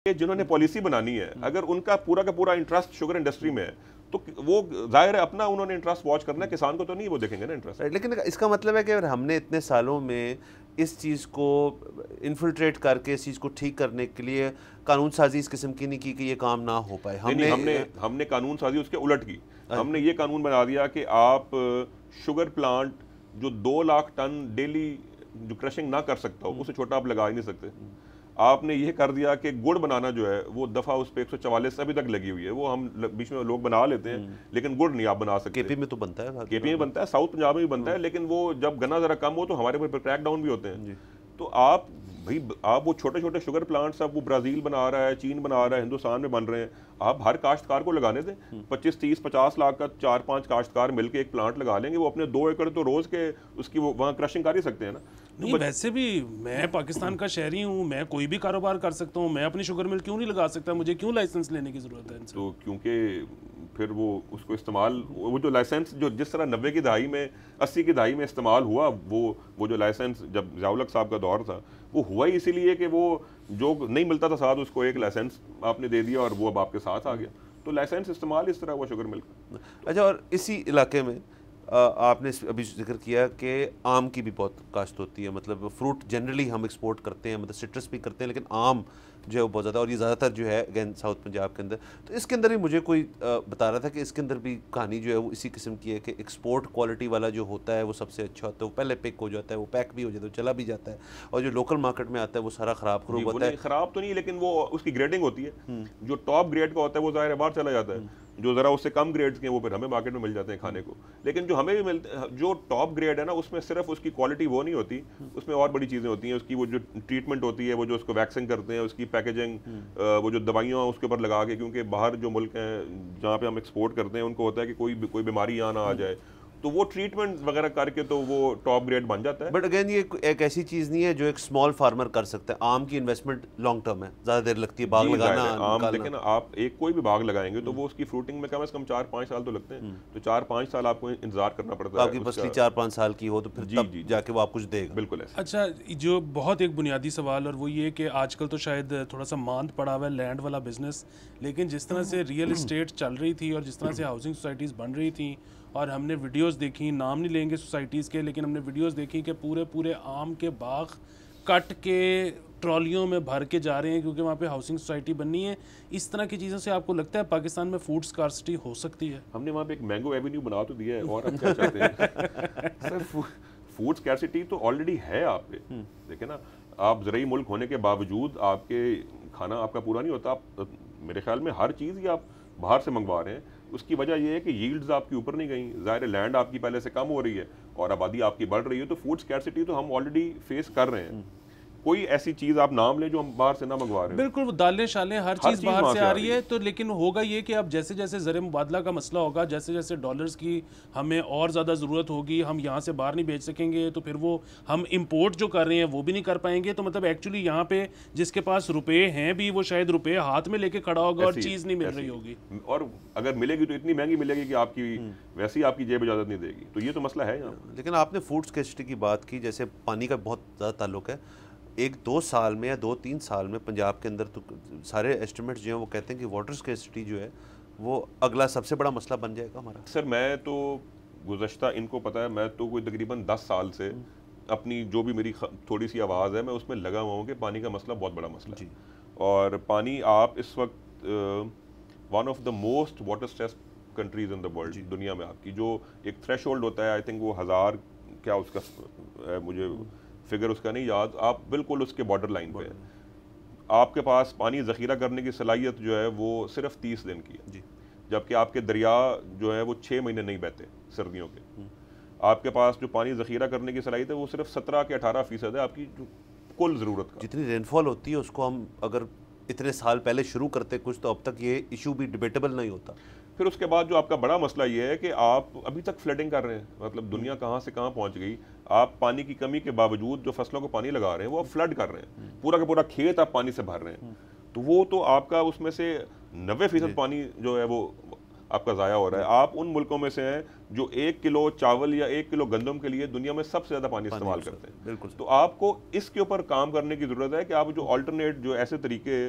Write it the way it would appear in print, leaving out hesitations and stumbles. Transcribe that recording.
جنہوں نے پالیسی بنانی ہے اگر ان کا پورا انٹرسٹ شوگر انڈسٹری میں ہے تو وہ ظاہر ہے اپنا انہوں نے انٹرسٹ واچ کرنا ہے, کسان کو تو نہیں وہ دیکھیں گے نا انٹرسٹ. لیکن اس کا مطلب ہے کہ ہم نے اتنے سالوں میں اس چیز کو انفلٹریٹ کر کے اس چیز کو ٹھیک کرنے کے لیے قانون سازی اس قسم کی نہیں کی کہ یہ کام نہ ہو پائے. ہم نے قانون سازی اس کے الٹ کی. ہم نے یہ قانون بنا دیا کہ آپ شوگر پلانٹ جو 2 لاکھ ٹن ڈیلی جو کرشنگ نہ کر سکتا ہو اسے چھوٹا آپ لگا ہی نہیں سکتے. آپ نے یہ کر دیا کہ گڑ بنانا جو ہے وہ دفعہ اس پہ 144 ابھی تک لگی ہوئی ہے, وہ ہم بیچ میں لوگ بنا لیتے ہیں لیکن گڑ نہیں آپ بنا سکتے. کے پی میں تو بنتا ہے, کے پی میں بنتا ہے, ساؤتھ پنجاب میں بھی بنتا ہے, لیکن وہ جب گنا ذرا کم ہو تو ہمارے اوپر کریک ڈاؤن بھی ہوتے ہیں. تو آپ وہ چھوٹے چھوٹے شوگر پلانٹس اب وہ برازیل بنا رہا ہے, چین بنا رہا ہے, ہندوستان میں بن رہے ہیں, آپ ہر کاشتکار کو لگانے دیں. 25 30 50 لاکھ کا 4 5 کاشتکار مل کے ایک پلانٹ لگا لیں گے, وہ اپنے 2 ایکڑ تو روز کے اس کی وہاں کرشنگ کر ہی سکتے ہیں نا. نہیں ویسے بھی میں پاکستان کا شہری ہوں, میں کوئی بھی کاروبار کر سکتا ہوں, میں اپنی شوگر مل کیوں نہیں لگا سکتا, مجھے کیوں لائسنس لینے کی ضرورت ہے ان سے؟ تو کیونکہ پھر وہ اس کو استعمال وہ جو لائسنس جو جس طرح 90 کی دہائی میں 80 کی دہائی میں استعمال ہوا, وہ جو لائسنس جب ضیاء الحق صاحب کا دور تھا وہ ہوا ہی اسی لیے کہ وہ جو نہیں ملتا تھا ساتھ اس کو ایک لائسنس آپ نے دے دیا اور وہ اب آپ کے ساتھ آ گیا. تو لائسنس استعمال اس طرح ہوا شوگر مل کا. اچھا, اور اسی علاقے میں آپ نے ابھی ذکر کیا کہ آم کی بھی بہت کاشت ہوتی ہے, مطلب فروٹ جنرلی ہم ایکسپورٹ کرتے ہیں, مطلب سٹرس بھی کرتے ہیں, لیکن آم جو ہے وہ بہت زیادہ, اور یہ زیادہ تر جو ہے اگین ساؤتھ پنجاب کے اندر. تو اس کے اندر بھی مجھے کوئی بتا رہا تھا کہ اس کے اندر بھی کہانی جو ہے وہ اسی قسم کی ہے کہ ایکسپورٹ کوالٹی والا جو ہوتا ہے وہ سب سے اچھا ہوتا ہے, وہ پہلے پک ہو جاتا ہے, وہ پیک بھی ہو جاتا ہے, وہ چلا بھی جاتا ہے, اور جو لوکل مارکیٹ میں آتا ہے وہ سارا خراب خروب ہوتا ہے. خراب تو نہیں, لیکن وہ اس کی گریڈنگ ہوتی ہے. جو ٹاپ گریڈ کا ہوتا ہے وہ ظاہر باہر چلا جاتا ہے, جو ذرا اس سے کم گریڈ کے ہیں وہ پھر ہمیں مارکیٹ میں مل جاتے ہیں کھانے کو. لیکن جو ہمیں بھی ملتے جو ٹاپ گریڈ ہے نا اس میں صرف اس کی کوالٹی وہ نہیں ہوتی, اس میں اور بڑی چیزیں ہوتی ہیں. اس کی وہ جو ٹریٹمنٹ ہوتی ہے, وہ جو اس کو ویکسنگ کرتے ہیں, اس کی پیکیجنگ, وہ جو دوائیاں اس کے اوپر لگا کے, کیونکہ باہر جو ملک ہیں جہاں پہ ہم ایکسپورٹ کرتے ہیں ان کو ہوتا ہے کہ کوئی بیماری یہاں نہ آ جائے, تو وہ ٹریٹمنٹ وغیرہ کر کے تو وہ ٹاپ گریڈ بن جاتا ہے. بٹ اگین یہ ایک ایسی چیز نہیں ہے جو ایک اسمال فارمر کر سکتا ہے. آم کی انویسٹمنٹ لانگ ٹرم ہے, زیادہ دیر لگتی ہے باغ لگانا. آم دیکھیں نا, آپ کوئی بھی باغ لگائیں گے تو وہ اس کی فروٹنگ میں کم از کم 4 5 سال تو لگتے ہیں. تو 4 5 سال آپ کو انتظار کرنا پڑتا ہے. آپ کی فصلی 4 5 سال کی ہو تو پھر تب جا کے وہ آپ کچھ دے گا. بالکل ایسا. اچھا, جو بہت ایک بنیادی سوال, اور وہ یہ کہ آج کل تو شاید تھوڑا سا ماند پڑا ہوا ہے لینڈ والا بزنس, لیکن جس طرح سے ریئل اسٹیٹ چل رہی تھی اور جس طرح سے ہاؤسنگ سوسائٹیز بن رہی تھیں, اور ہم نے ویڈیوز دیکھی, نام نہیں لیں گے سوسائٹیز کے, لیکن ہم نے ویڈیوز دیکھی کہ پورے آم کے باغ کٹ کے ٹرالیوں میں بھر کے جا رہے ہیں کیونکہ وہاں پہ ہاؤسنگ سوسائٹی بننی ہے. اس طرح کی چیزوں سے آپ کو لگتا ہے پاکستان میں فوڈ اسکارسٹی ہو سکتی ہے؟ ہم نے وہاں پہ ایک مینگو ایونیو بنا تو دیا ہے, اور ہم کیا چاہتے ہیں سر. فوڈ اسکارسٹی تو آلریڈی ہے آپ پہ. دیکھیں نا, آپ زرعی ملک ہونے کے باوجود آپ کے کھانا آپ کا پورا نہیں ہوتا. آپ میرے خیال میں ہر چیز ہی آپ باہر سے منگوا رہے ہیں. اس کی وجہ یہ ہے کہ ییلڈز آپ کی اوپر نہیں گئیں, ظاہر لینڈ آپ کی پہلے سے کم ہو رہی ہے اور آبادی آپ کی بڑھ رہی ہے. تو فوڈ اسکارسٹی تو ہم آلریڈی فیس کر رہے ہیں. کوئی ایسی چیز آپ نام لیں جو ہم باہر سے نہ منگوا رہے ہیں. بالکل, وہ دالیں شالیں ہر چیز باہر سے آ رہی ہے. تو لیکن ہوگا یہ کہ اب جیسے جیسے زر مبادلہ کا مسئلہ ہوگا, جیسے جیسے ڈالرز کی ہمیں اور زیادہ ضرورت ہوگی, ہم یہاں سے باہر نہیں بھیج سکیں گے, تو پھر وہ ہم امپورٹ جو کر رہے ہیں وہ بھی نہیں کر پائیں گے. تو مطلب ایکچولی یہاں پہ جس کے پاس روپے ہیں بھی وہ شاید روپے ہاتھ میں لے کے کھڑا ہوگا اور چیز نہیں مل رہی ہوگی, اور اگر ملے گی تو اتنی مہنگی ملے گی کہ آپ کی ویسی آپ کی جیب اجازت نہیں دے گی. تو یہ تو مسئلہ ہے یہاں. لیکن آپ نے فوڈ اسکارسٹی کی بات کی, جیسے پانی کا بہت زیادہ تعلق ہے. 1-2 سال میں یا 2-3 سال میں پنجاب کے اندر تو سارے ایسٹیمیٹس جو ہیں وہ کہتے ہیں کہ واٹر اسکارسٹی جو ہے وہ اگلا سب سے بڑا مسئلہ بن جائے گا ہمارا. سر میں تو گزشتہ ان کو پتہ ہے, میں تو کوئی تقریباً 10 سال سے اپنی جو بھی میری تھوڑی سی آواز ہے میں اس میں لگا ہوا ہوں کہ پانی کا مسئلہ بہت بڑا مسئلہ ہے. اور پانی آپ اس وقت one of the most water stress countries in the world, دنیا میں آپ کی جو ایک تھریش ہولڈ ہوتا ہے, آئی تھنک وہ 1000 کیا اس کا مجھے فگر اس کا نہیں یاد, آپ بالکل اس کے بارڈر لائن پہ ہیں. آپ کے پاس پانی ذخیرہ کرنے کی صلاحیت جو ہے وہ صرف 30 دن کی ہے, جبکہ آپ کے دریا جو ہے وہ 6 مہینے نہیں بہتے سردیوں کے. آپ کے پاس جو پانی ذخیرہ کرنے کی صلاحیت ہے وہ صرف 17 کے 18% ہے آپ کی جو کل ضرورت کا. جتنی رین فال ہوتی ہے اس کو ہم اگر اتنے سال پہلے شروع کرتے کچھ, تو اب تک یہ ایشو بھی ڈیبیٹیبل نہیں ہوتا. پھر اس کے بعد جو آپ کا بڑا مسئلہ یہ ہے کہ آپ ابھی تک فلڈنگ کر رہے ہیں, مطلب دنیا کہاں سے کہاں پہنچ گئی. آپ پانی کی کمی کے باوجود جو فصلوں کو پانی لگا رہے ہیں وہ آپ فلڈ کر رہے ہیں, پورا کا پورا کھیت آپ پانی سے بھر رہے ہیں. تو وہ تو آپ کا اس میں سے 90% پانی جو ہے وہ آپ کا ضائع ہو رہا ہے. آپ ان ملکوں میں سے ہیں جو 1 کلو چاول یا 1 کلو گندم کے لیے دنیا میں سب سے زیادہ پانی استعمال کرتے ہیں. تو آپ کو اس کے اوپر کام کرنے کی ضرورت ہے کہ آپ جو آلٹرنیٹ جو ایسے طریقے